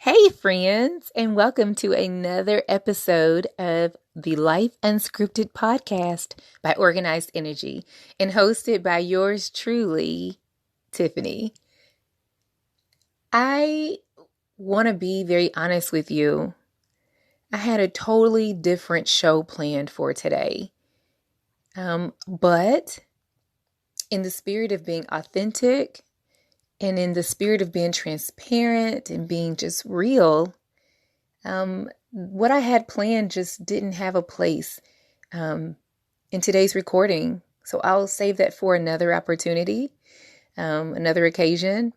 Hey, friends, and welcome to another episode of the Life Unscripted podcast by Organized Energy and hosted by yours truly, Tiffany. I want to be very honest with you. I had a totally different show planned for today. But in the spirit of being authentic and in the spirit of being transparent and being just real, what I had planned just didn't have a place in today's recording. So I'll save that for another opportunity, another occasion.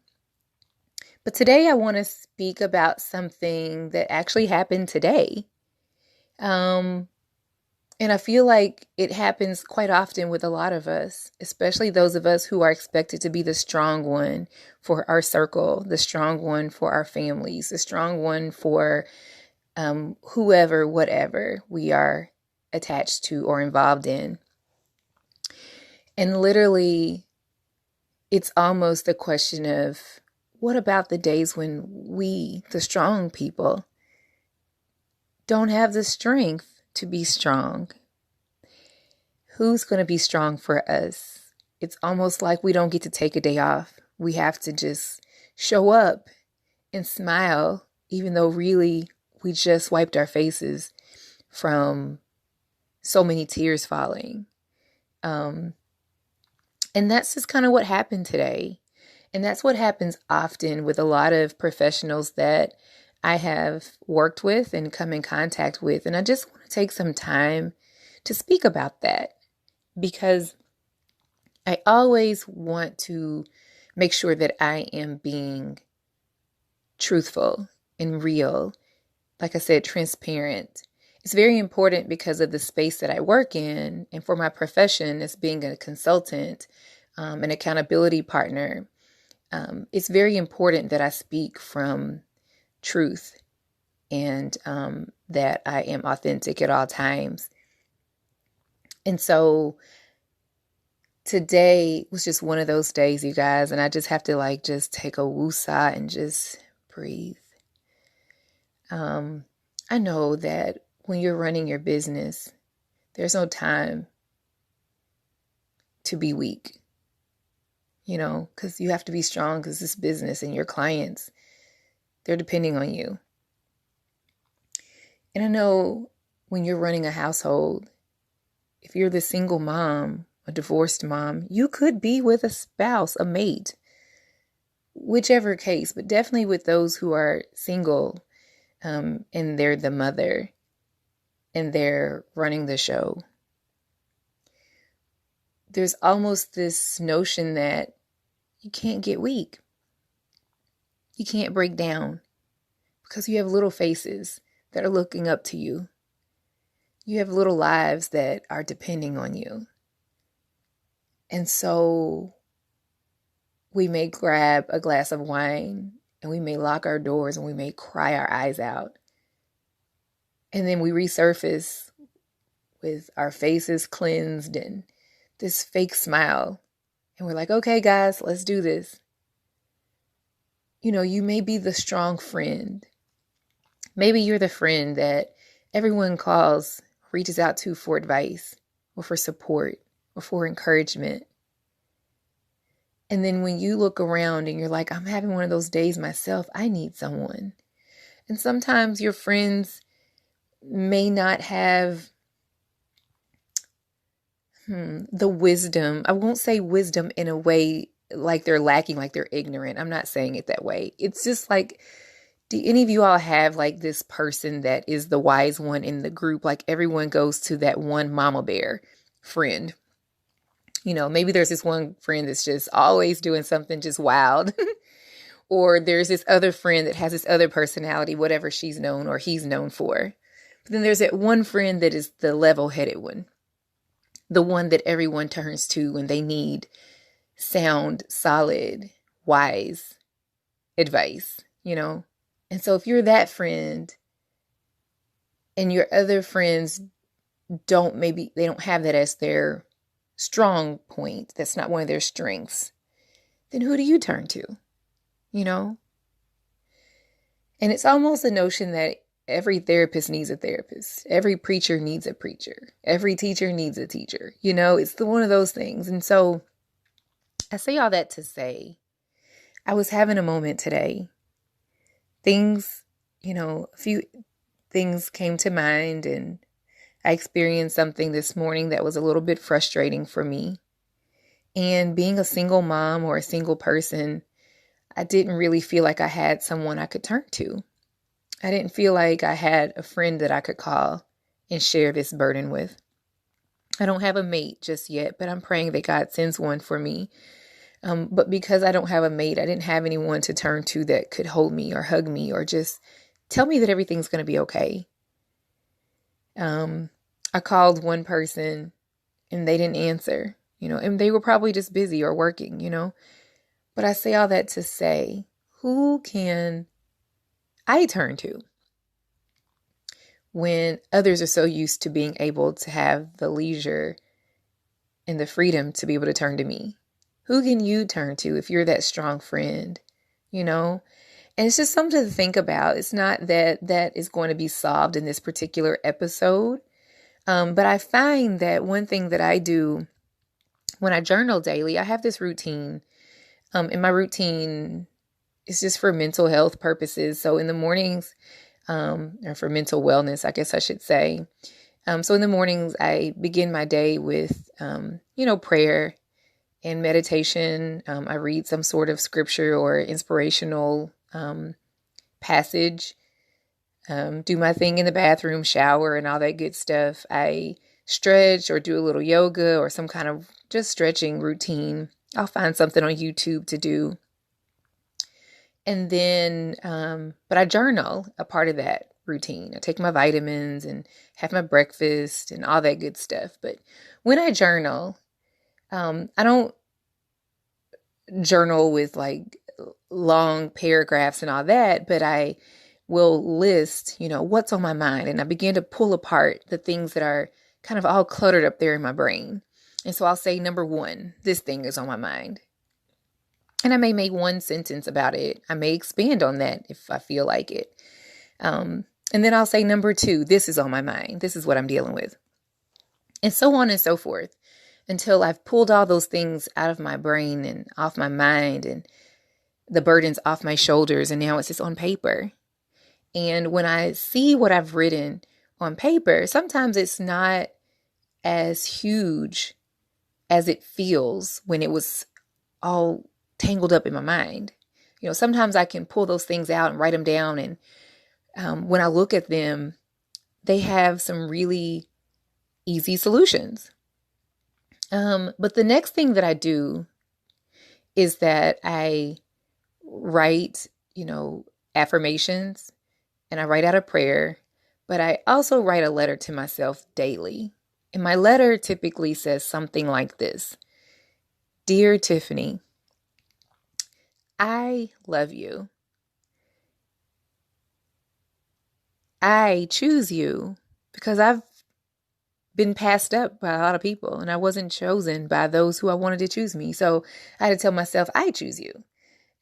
But today I want to speak about something that actually happened today. And I feel like it happens quite often with a lot of us, especially those of us who are expected to be the strong one for our circle, the strong one for our families, the strong one for whoever, whatever we are attached to or involved in. And literally, it's almost a question of, what about the days when we, the strong people, don't have the strength to be strong? Who's going to be strong for us? It's almost like we don't get to take a day off. We have to just show up and smile, even though really we just wiped our faces from so many tears falling. And that's just kind of what happened today. And that's what happens often with a lot of professionals that I have worked with and come in contact with. And I just want to take some time to speak about that because I always want to make sure that I am being truthful and real. Like I said, transparent. It's very important because of the space that I work in and for my profession as being a consultant, an accountability partner. It's very important that I speak from truth and that I am authentic at all times. And so today was just one of those days, you guys, and I just have to just take a woosah and just breathe. I know that when you're running your business, there's no time to be weak, because you have to be strong because this business and your clients, they're depending on you. And I know when you're running a household, if you're the single mom, a divorced mom, you could be with a spouse, a mate, whichever case, but definitely with those who are single, and they're the mother and they're running the show. There's almost this notion that you can't get weak. You can't break down because you have little faces that are looking up to you. You have little lives that are depending on you. And so we may grab a glass of wine and we may lock our doors and we may cry our eyes out. And then we resurface with our faces cleansed and this fake smile. And we're like, okay, guys, let's do this. You may be the strong friend. Maybe you're the friend that everyone calls, reaches out to for advice or for support or for encouragement. And then when you look around and you're like, I'm having one of those days myself, I need someone. And sometimes your friends may not have the wisdom. I won't say wisdom in a way like they're lacking, like they're ignorant. I'm not saying it that way. It's just like, do any of you all have this person that is the wise one in the group? Like everyone goes to that one mama bear friend. Maybe there's this one friend that's just always doing something just wild. Or there's this other friend that has this other personality, whatever she's known or he's known for. But then there's that one friend that is the level-headed one. The one that everyone turns to when they need sound, solid, wise advice, And so if you're that friend and your other friends they don't have that as their strong point, that's not one of their strengths, then who do you turn to? And it's almost a notion that every therapist needs a therapist. Every preacher needs a preacher. Every teacher needs a teacher. It's one of those things. And so I say all that to say, I was having a moment today. A few things came to mind, and I experienced something this morning that was a little bit frustrating for me. And being a single mom or a single person, I didn't really feel like I had someone I could turn to. I didn't feel like I had a friend that I could call and share this burden with. I don't have a mate just yet, but I'm praying that God sends one for me. But because I don't have a mate, I didn't have anyone to turn to that could hold me or hug me or just tell me that everything's going to be okay. I called one person and they didn't answer, and they were probably just busy or working, But I say all that to say, who can I turn to when others are so used to being able to have the leisure and the freedom to be able to turn to me? Who can you turn to if you're that strong friend, And it's just something to think about. It's not that is going to be solved in this particular episode. But I find that one thing that I do when I journal daily, I have this routine. And my routine is just for mental health purposes. So in the mornings, or for mental wellness, I guess I should say. So in the mornings, I begin my day with, prayer and meditation. I read some sort of scripture or inspirational passage. Do my thing in the bathroom, shower, and all that good stuff. I stretch or do a little yoga or some kind of just stretching routine. I'll find something on YouTube to do. And then, but I journal a part of that routine. I take my vitamins and have my breakfast and all that good stuff. But when I journal, I don't journal with like long paragraphs and all that, but I will list, what's on my mind. And I begin to pull apart the things that are kind of all cluttered up there in my brain. And so I'll say, number one, this thing is on my mind. And I may make one sentence about it. I may expand on that if I feel like it. And then I'll say, number two, this is on my mind. This is what I'm dealing with. And so on and so forth until I've pulled all those things out of my brain and off my mind and the burdens off my shoulders. And now it's just on paper. And when I see what I've written on paper, sometimes it's not as huge as it feels when it was all tangled up in my mind. Sometimes I can pull those things out and write them down. And when I look at them, they have some really easy solutions. But the next thing that I do is that I write, affirmations. And I write out a prayer, but I also write a letter to myself daily. And my letter typically says something like this: Dear Tiffany, I love you. I choose you because I've been passed up by a lot of people and I wasn't chosen by those who I wanted to choose me. So I had to tell myself, I choose you.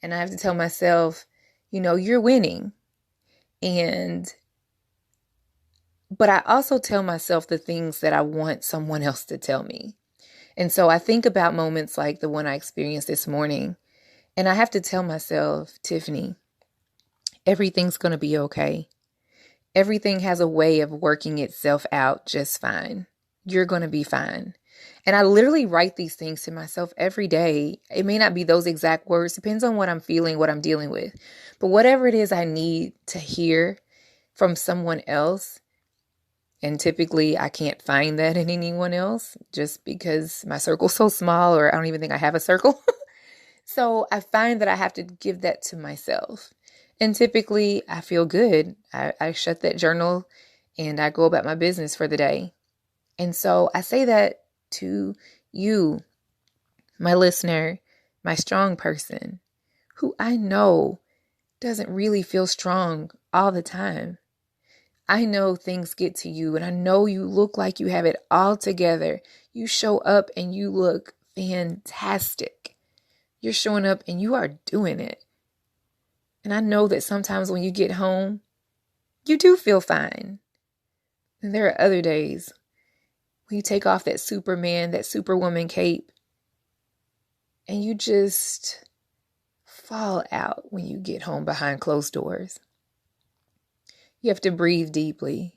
And I have to tell myself, you're winning. But I also tell myself the things that I want someone else to tell me. And so I think about moments like the one I experienced this morning, and I have to tell myself, Tiffany, everything's going to be okay. Everything has a way of working itself out just fine. You're going to be fine. And I literally write these things to myself every day. It may not be those exact words, depends on what I'm feeling, what I'm dealing with. But whatever it is I need to hear from someone else, and typically I can't find that in anyone else just because my circle's so small, or I don't even think I have a circle. So I find that I have to give that to myself. And typically I feel good. I shut that journal and I go about my business for the day. And so I say that to you, my listener, my strong person, who I know doesn't really feel strong all the time. I know things get to you, and I know you look like you have it all together. You show up and you look fantastic. You're showing up and you are doing it. And I know that sometimes when you get home, you do feel fine. And there are other days when you take off that Superman, that Superwoman cape, and you just fall out when you get home behind closed doors. You have to breathe deeply.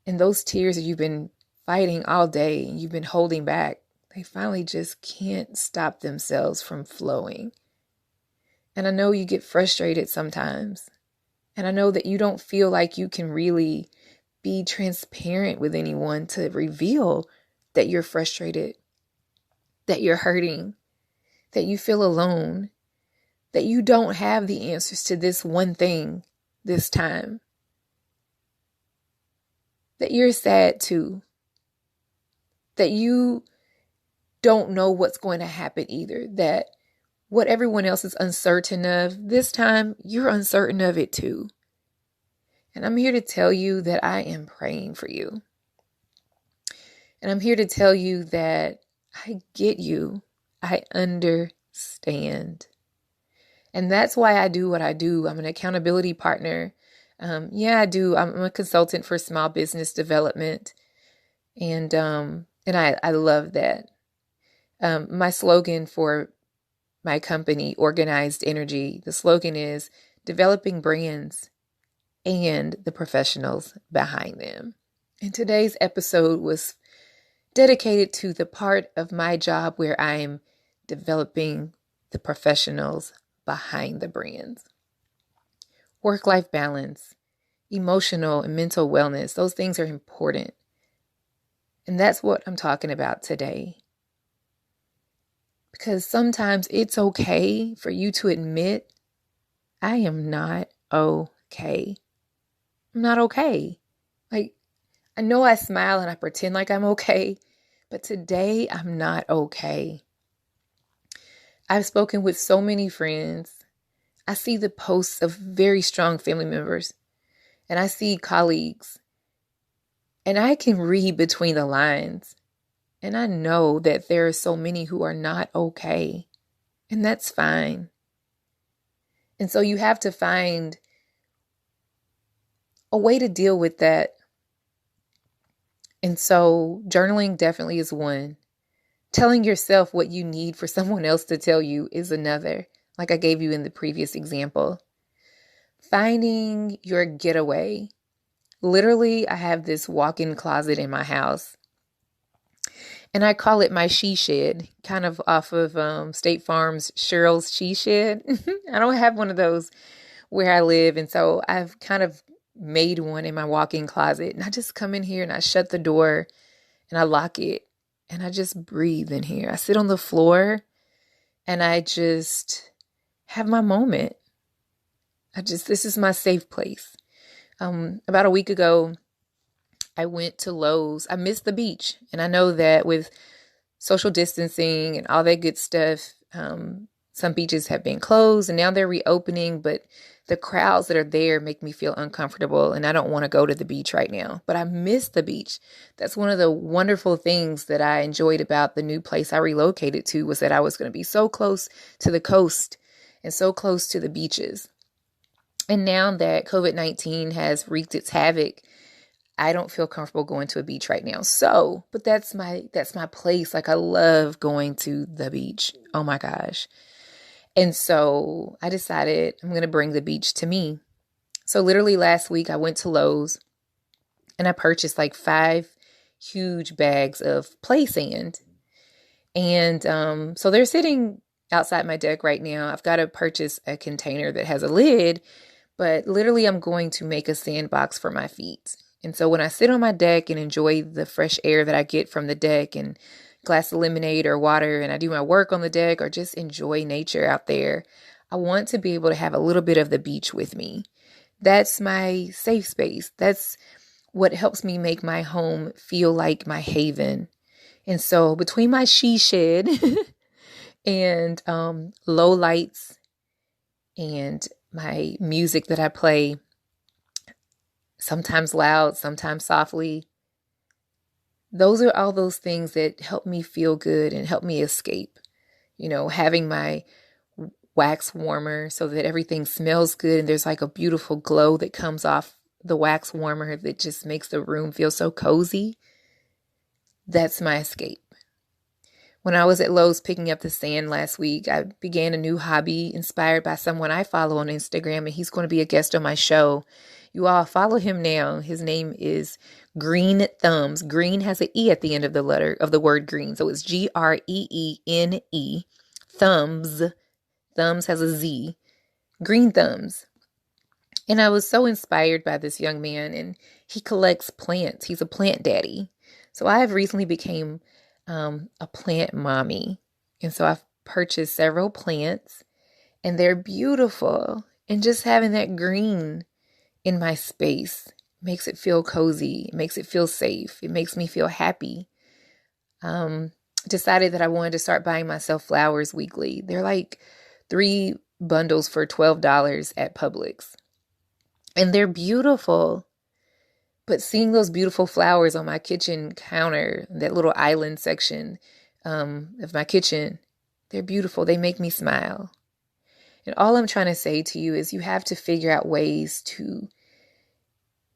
And those tears that you've been fighting all day and you've been holding back, they finally just can't stop themselves from flowing. And I know you get frustrated sometimes. And I know that you don't feel like you can really be transparent with anyone to reveal that you're frustrated, that you're hurting, that you feel alone, that you don't have the answers to this one thing this time, that you're sad too, that you don't know what's going to happen either, that what everyone else is uncertain of, this time you're uncertain of it too. And I'm here to tell you that I am praying for you. And I'm here to tell you that I get you. I understand. And that's why I do what I do. I'm an accountability partner. I do. I'm a consultant for small business development. And I love that. My slogan for my company, Organized Energy, the slogan is developing brands and the professionals behind them. And today's episode was dedicated to the part of my job where I'm developing the professionals behind the brands. Work-life balance, emotional and mental wellness, those things are important. And that's what I'm talking about today. Because sometimes it's okay for you to admit, I am not okay. I'm not okay. Like, I know I smile and I pretend like I'm okay, but today I'm not okay. I've spoken with so many friends. I see the posts of very strong family members, and I see colleagues, and I can read between the lines, and I know that there are so many who are not okay, and that's fine. And so you have to find a way to deal with that. And so journaling definitely is one. Telling yourself what you need for someone else to tell you is another, like I gave you in the previous example. Finding your getaway. Literally, I have this walk-in closet in my house, and I call it my she shed, kind of off of State Farm's Cheryl's She Shed. I don't have one of those where I live, and so I've kind of made one in my walk-in closet, and I just come in here and I shut the door and I lock it, and I just breathe in here. I sit on the floor and I just have my moment. This is my safe place. About a week ago, I went to Lowe's. I missed the beach. And I know that with social distancing and all that good stuff, some beaches have been closed and now they're reopening, but the crowds that are there make me feel uncomfortable and I don't want to go to the beach right now. But I miss the beach. That's one of the wonderful things that I enjoyed about the new place I relocated to, was that I was going to be so close to the coast and so close to the beaches. And now that COVID-19 has wreaked its havoc, I don't feel comfortable going to a beach right now. But that's my place. Like, I love going to the beach. Oh my gosh. And so I decided I'm going to bring the beach to me. So literally last week I went to Lowe's and I purchased like 5 huge bags of play sand. And so they're sitting outside my deck right now. I've got to purchase a container that has a lid, but literally I'm going to make a sandbox for my feet. And so when I sit on my deck and enjoy the fresh air that I get from the deck and glass of lemonade or water, and I do my work on the deck or just enjoy nature out there, I want to be able to have a little bit of the beach with me. That's my safe space. That's what helps me make my home feel like my haven. And so between my she shed and low lights and my music that I play, sometimes loud, sometimes softly, those are all those things that help me feel good and help me escape. You know, having my wax warmer so that everything smells good. And there's like a beautiful glow that comes off the wax warmer that just makes the room feel so cozy. That's my escape. When I was at Lowe's picking up the sand last week, I began a new hobby inspired by someone I follow on Instagram, and he's going to be a guest on my show. You all follow him now. His name is Green Thumbs. Green has an E at the end of the letter of the word green. So it's Greene. Thumbs. Thumbs has a Z. Green Thumbs. And I was so inspired by this young man, and he collects plants. He's a plant daddy. So I have recently became a plant mommy. And so I've purchased several plants, and they're beautiful. And just having that green in my space makes it feel cozy. It makes it feel safe. It makes me feel happy. Decided that I wanted to start buying myself flowers weekly. They're like 3 bundles for $12 at Publix. And they're beautiful. But seeing those beautiful flowers on my kitchen counter, that little island section of my kitchen, they're beautiful. They make me smile. And all I'm trying to say to you is you have to figure out ways to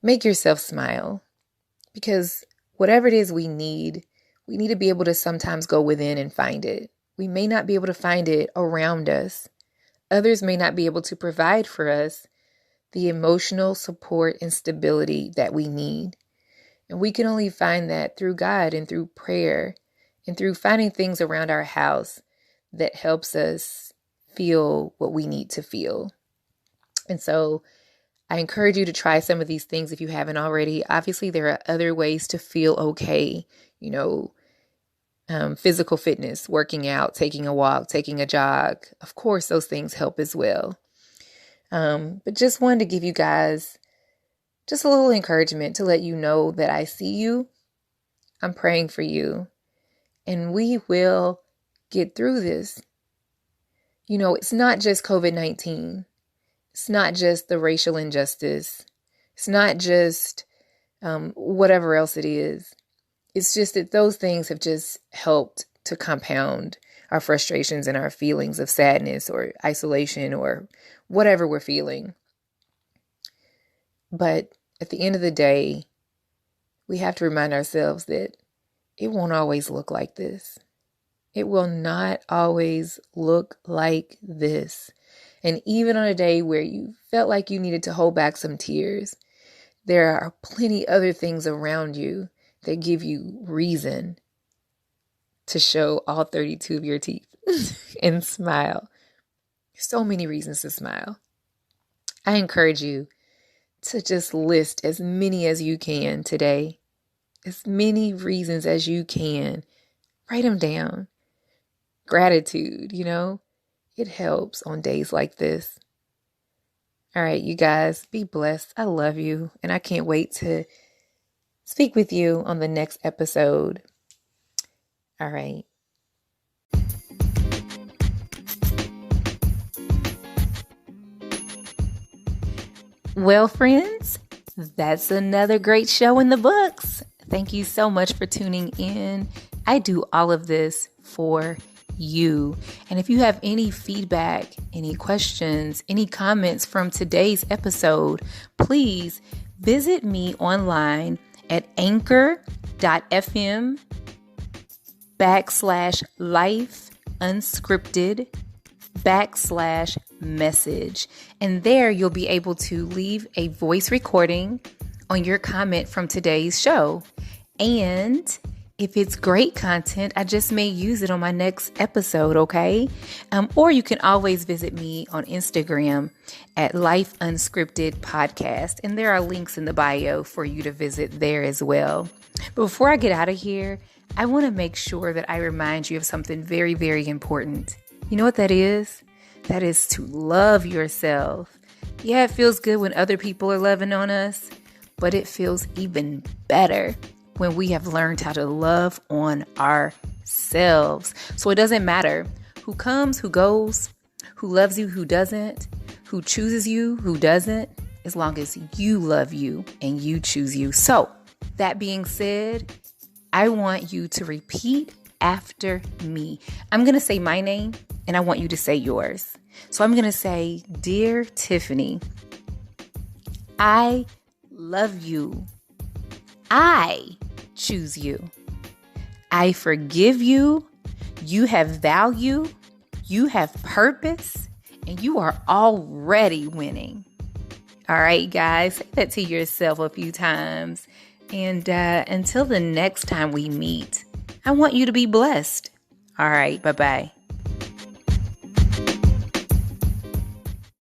make yourself smile. Because whatever it is we need to be able to sometimes go within and find it. We may not be able to find it around us. Others may not be able to provide for us the emotional support and stability that we need. And we can only find that through God and through prayer and through finding things around our house that helps us feel what we need to feel. And so I encourage you to try some of these things if you haven't already. Obviously, there are other ways to feel okay, physical fitness, working out, taking a walk, taking a jog. Of course, those things help as well. But just wanted to give you guys just a little encouragement to let you know that I see you. I'm praying for you, and we will get through this. It's not just COVID-19. It's not just the racial injustice. It's not just whatever else it is. It's just that those things have just helped to compound our frustrations and our feelings of sadness or isolation or whatever we're feeling. But at the end of the day, we have to remind ourselves that it won't always look like this. It will not always look like this. And even on a day where you felt like you needed to hold back some tears, there are plenty other things around you that give you reason to show all 32 of your teeth and smile. So many reasons to smile. I encourage you to just list as many as you can today. As many reasons as you can. Write them down. Gratitude, it helps on days like this. All right, you guys, be blessed. I love you, and I can't wait to speak with you on the next episode. All right. Well, friends, that's another great show in the books. Thank you so much for tuning in. I do all of this for you. And if you have any feedback, any questions, any comments from today's episode, please visit me online at anchor.fm/lifeunscripted/message. And there you'll be able to leave a voice recording on your comment from today's show. And if it's great content, I just may use it on my next episode, okay? Or you can always visit me on Instagram at Life Unscripted Podcast. And there are links in the bio for you to visit there as well. But before I get out of here, I want to make sure that I remind you of something very, very important. You know what that is? That is to love yourself. Yeah, it feels good when other people are loving on us, but it feels even better when we have learned how to love on ourselves. So it doesn't matter who comes, who goes, who loves you, who doesn't, who chooses you, who doesn't, as long as you love you and you choose you. So that being said, I want you to repeat after me. I'm going to say my name and I want you to say yours. So I'm going to say, Dear Tiffany, I love you. I choose you. I forgive you. You have value. You have purpose. And you are already winning. All right, guys, say that to yourself a few times. And until the next time we meet, I want you to be blessed. All right, bye-bye.